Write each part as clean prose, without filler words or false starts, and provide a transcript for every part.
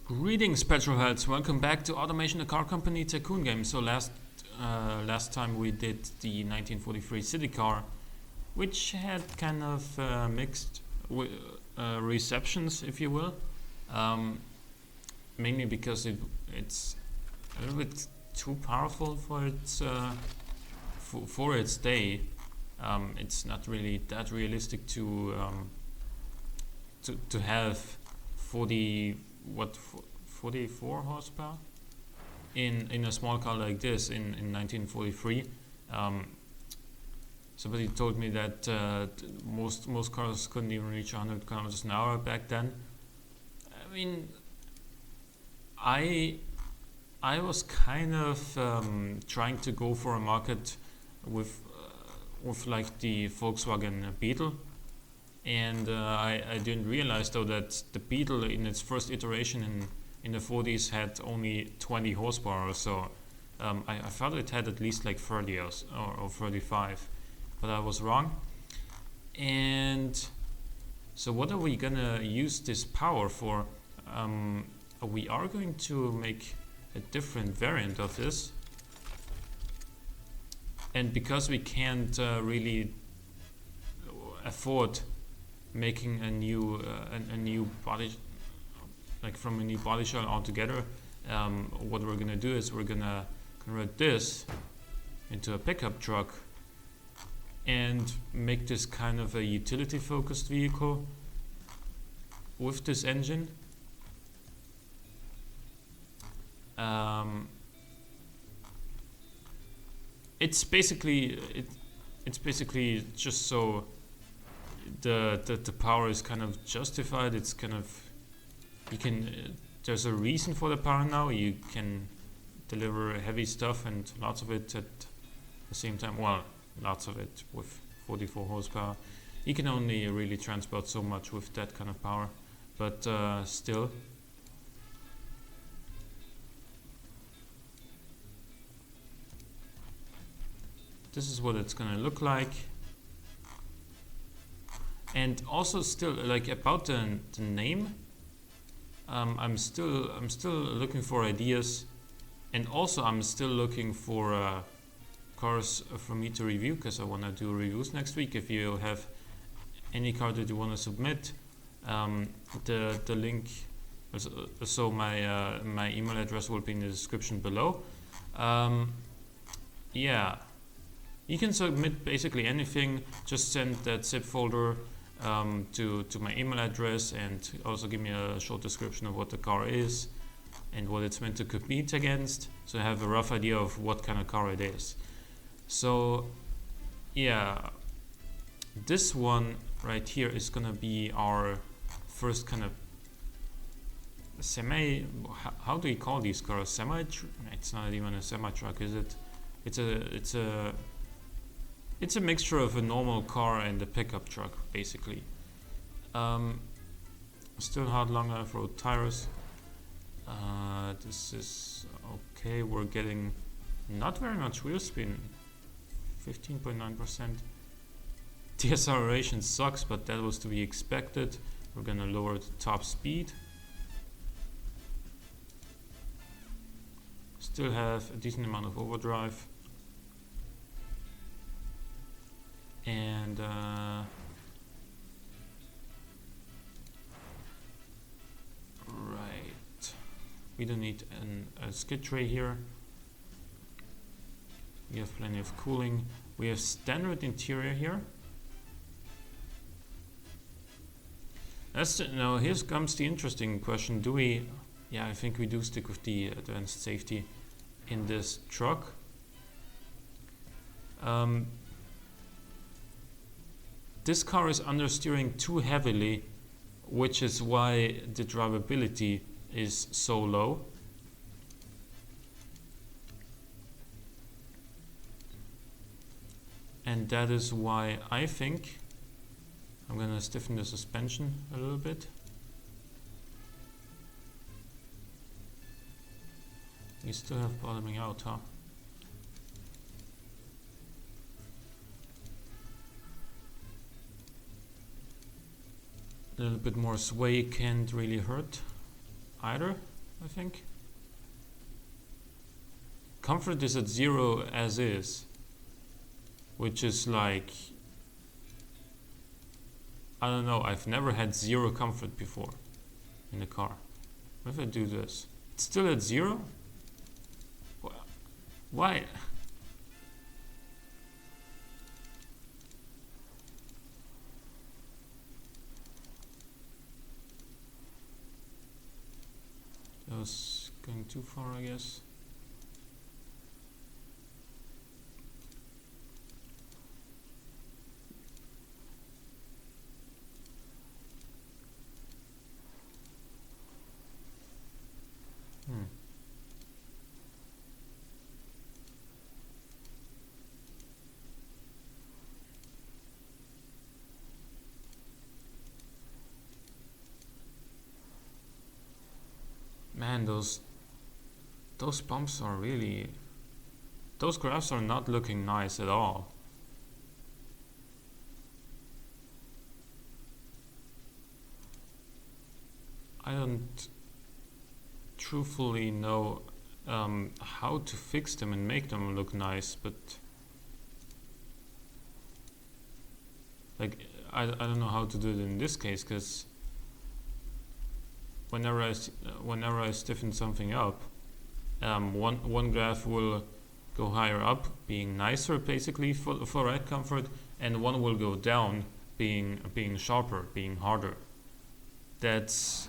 Greetings, petrolheads! Welcome back to Automation, the car company tycoon game. So last time we did the 1943 city car, which had kind of mixed receptions, if you will. Mainly because it's a little bit too powerful for its day. It's not really that realistic to have 44 horsepower in a small car like this in 1943. Somebody told me that most cars couldn't even reach 100 kilometers an hour back then. I mean, I was kind of trying to go for a market with like the Volkswagen Beetle. And I didn't realize though that the Beetle in its first iteration in the 40s had only 20 horsepower or so. I thought it had at least like 30 or 35, but I was wrong. And so what are we gonna use this power for? We are going to make a different variant of this. And because we can't really afford making a new body, like from a new body shell altogether, what we're gonna do is we're gonna convert this into a pickup truck and make this kind of a utility focused vehicle with this engine. It's basically just so the power is kind of justified. It's kind of there's a reason for the power now. You can deliver heavy stuff and lots of it at the same time. Well, lots of it with 44 horsepower. You can only really transport so much with that kind of power, but still. This is what it's gonna look like. And also still like about the name, I'm still looking for ideas, and also I'm still looking for cars for me to review, because I want to do reviews next week. If you have any car that you want to submit, the link, so my email address will be in the description below. Yeah, you can submit basically anything. Just send that zip folder to my email address, and also give me a short description of what the car is and what it's meant to compete against, so I have a rough idea of what kind of car it is. So yeah, this one right here is gonna be our first kind of semi, how do you call these cars? It's not even a semi truck, is it? It's a mixture of a normal car and a pickup truck, basically. Still hard long off-road tires. This is okay. We're getting not very much wheel spin, 15.9%. Deceleration sucks, but that was to be expected. We're gonna lower the top speed. Still have a decent amount of overdrive. And right, we don't need a skid tray here. We have plenty of cooling. We have standard interior here. Now here comes the interesting question. Do we? Yeah, I think we do stick with the advanced safety in this truck. This car is understeering too heavily, which is why the drivability is so low. And that is why I think I'm gonna stiffen the suspension a little bit. We still have bottoming out, huh? A little bit more sway can't really hurt either. I think. Comfort is at 0 as is, which is like, I don't know, I've never had 0 comfort before in a car. What if I do this? It's still at 0? Why? That was going too far, I guess. Man, those bumps are really... Those graphs are not looking nice at all. I don't truthfully know how to fix them and make them look nice, but like I don't know how to do it in this case, because whenever I stiffen something up, one graph will go higher up, being nicer basically for ride comfort, and one will go down, being sharper, being harder. That's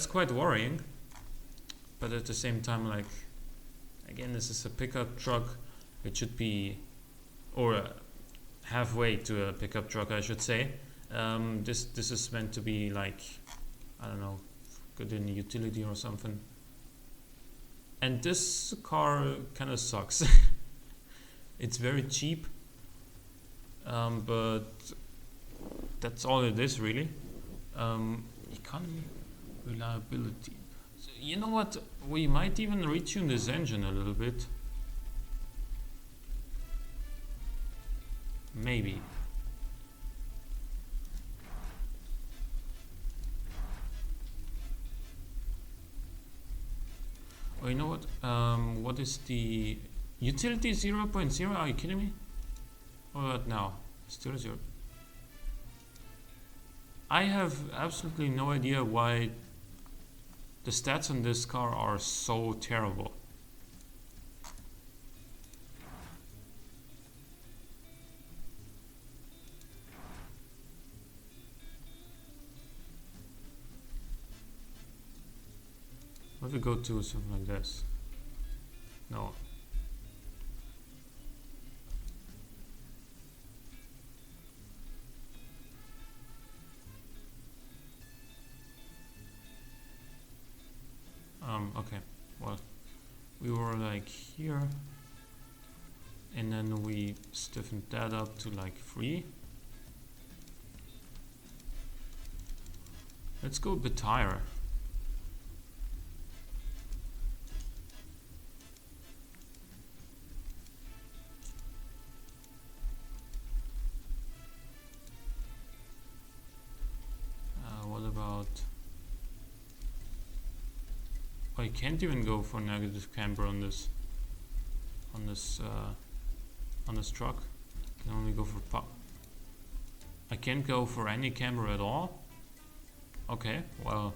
quite worrying, but at the same time, like, again, this is a pickup truck. It should be, or halfway to a pickup truck, I should say. This is meant to be like, I don't know, good in utility or something. And this car kind of sucks. It's very cheap, but that's all it is really. Economy, reliability. So, you know what? We might even retune this engine a little bit. Maybe. Oh, you know what? What is the utility 0.0? Are you kidding me? What now? Still 0. I have absolutely no idea why the stats on this car are so terrible. What if we go to something like this? No. Okay, well, we were like here, and then we stiffened that up to like 3. Let's go a bit higher. What about... I can't even go for negative camber on this truck. I can only go for I can't go for any camber at all. Okay, well,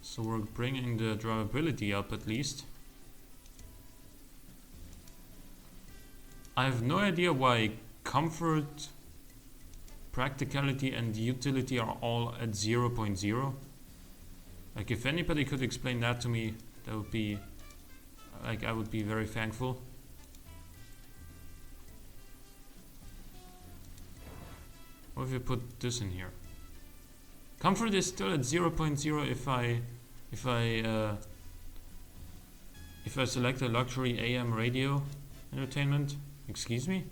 so we're bringing the drivability up at least. I have no idea why comfort, practicality and utility are all at 0.0. Like, if anybody could explain that to me, that would be, like, I would be very thankful. What if we put this in here? Comfort is still at 0.0 if I select a luxury AM radio entertainment. Excuse me?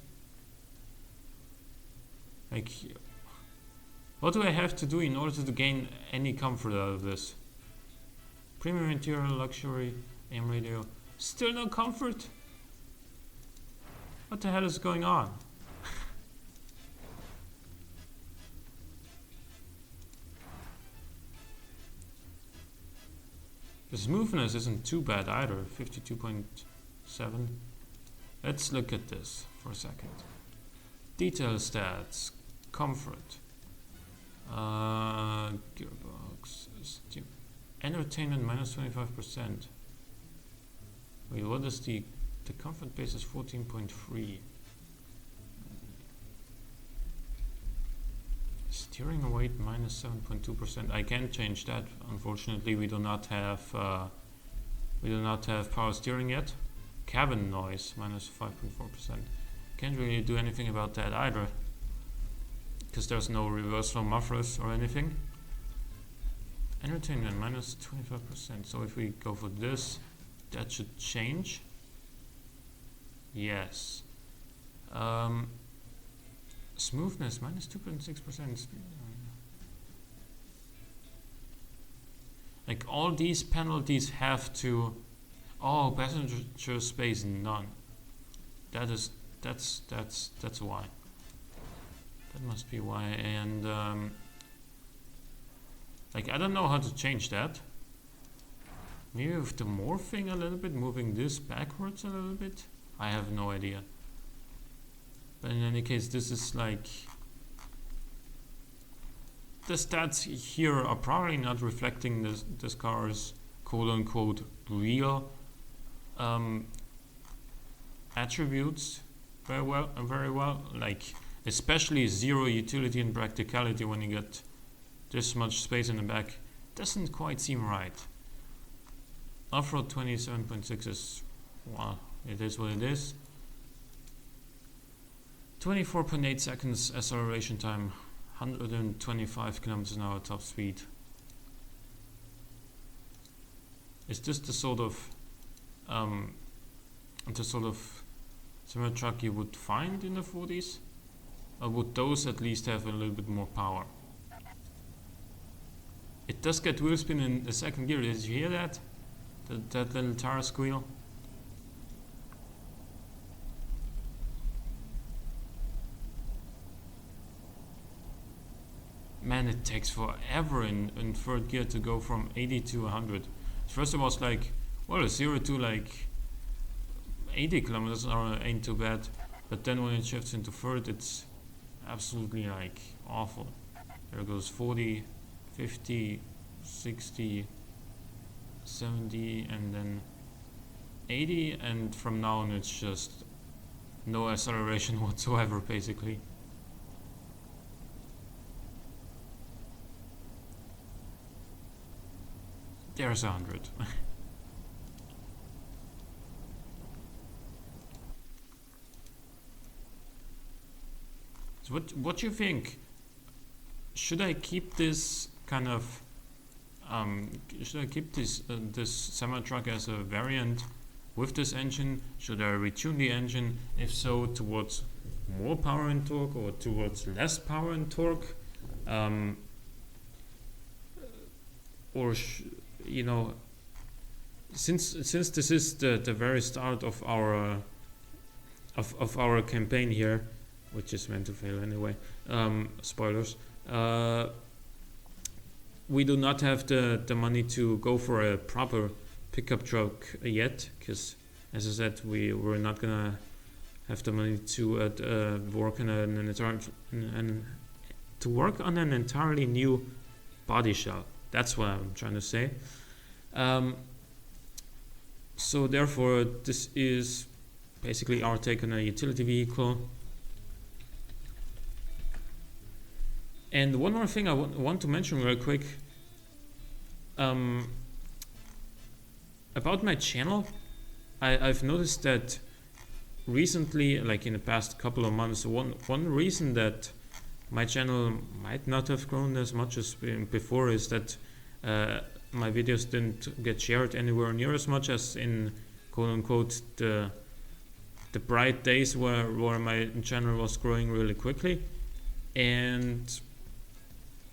Like, What do I have to do in order to gain any comfort out of this? Premium interior, luxury, AM radio. Still no comfort? What the hell is going on? The smoothness isn't too bad either, 52.7. Let's look at this for a second. Detail stats, comfort, gearbox, entertainment minus 25%. Wait, what is the comfort base is 14.3. Steering weight minus 7.2%. I can't change that. Unfortunately, we do not have power steering yet. Cabin noise minus 5.4%. Can't really do anything about that either, because there's no reverse flow mufflers or anything. Entertainment minus 25%. So if we go for this, that should change. Yes. Smoothness minus 2.6%. Like all these penalties have to. Oh, passenger space none. That's why. That must be why. And like I don't know how to change that. Maybe with the morphing a little bit, moving this backwards a little bit. I have no idea. But in any case, this is like the stats here are probably not reflecting this car's quote-unquote real attributes very well. Like especially zero utility and practicality when you get this much space in the back doesn't quite seem right. Off-road 27.6 is, well, it is what it is. 24.8 seconds acceleration time, 125 kilometers an hour top speed. Is this the sort of semi truck you would find in the 40s? Or would those at least have a little bit more power? It does get wheel spin in the second gear. Did you hear that? That little tire squeal? Man, it takes forever in third gear to go from 80 to 100. First it was like, well, 0 to like 80 kilometers an hour ain't too bad, but then when it shifts into third, it's absolutely like awful. There goes 40, 50, 60, 70, and then 80, and from now on it's just no acceleration whatsoever, basically. There's 100. So what do you think? Should I keep this kind of should I keep this semi truck as a variant with this engine? Should I retune the engine? If so, towards more power and torque or towards less power and torque? Or you know, since this is the very start of our campaign here, which is meant to fail anyway, spoilers, we do not have the money to go for a proper pickup truck yet, because as I said, we're not gonna have the money to work on an entirely new body shell. That's what I'm trying to say. So therefore, this is basically our take on a utility vehicle. And one more thing I want to mention real quick about my channel. I've noticed that recently, like in the past couple of months, one reason that my channel might not have grown as much as before is that my videos didn't get shared anywhere near as much as in quote-unquote the bright days where my channel was growing really quickly. And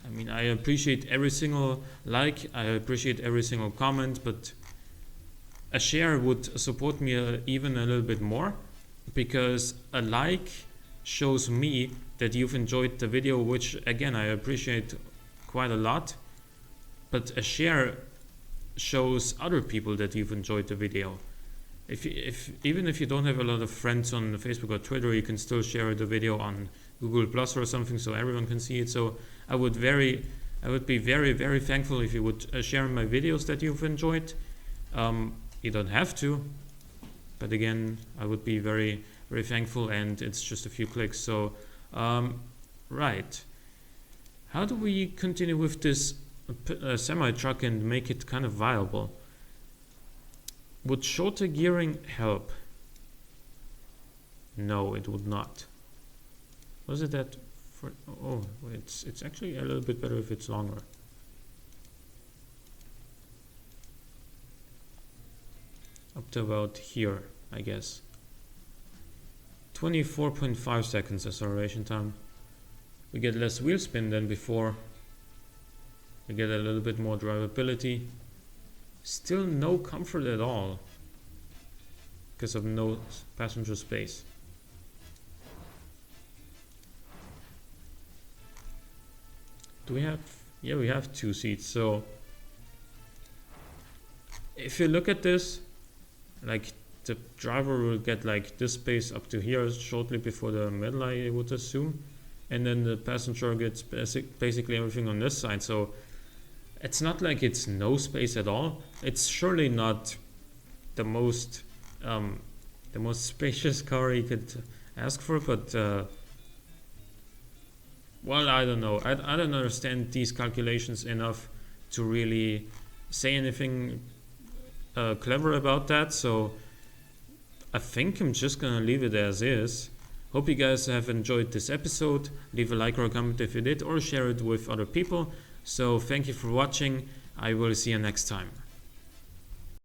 I mean, I appreciate every single like, I appreciate every single comment, but a share would support me even a little bit more, because a like shows me that you've enjoyed the video, which again I appreciate quite a lot, but a share shows other people that you've enjoyed the video. Even if you don't have a lot of friends on Facebook or Twitter, you can still share the video on Google Plus or something so everyone can see it. So I would be very, very thankful if you would share my videos that you've enjoyed. You don't have to, but again, I would be very, very thankful, and it's just a few clicks. So, right. How do we continue with this semi-truck and make it kind of viable? Would shorter gearing help? No, it would not. Was it that for, oh, it's actually a little bit better if it's longer. Up to about here, I guess. 24.5 seconds acceleration time. We get less wheel spin than before. We get a little bit more drivability. Still no comfort at all because of no passenger space. Do we have? Yeah, we have 2 seats. So if you look at this, like the driver will get like this space up to here shortly before the middle, I would assume, and then the passenger gets basically everything on this side. So it's not like it's no space at all. It's surely not the most spacious car you could ask for, but well, I don't know. I don't understand these calculations enough to really say anything clever about that. So I think I'm just gonna leave it as is. Hope you guys have enjoyed this episode. Leave a like or a comment if you did, or share it with other people. So thank you for watching. I will see you next time.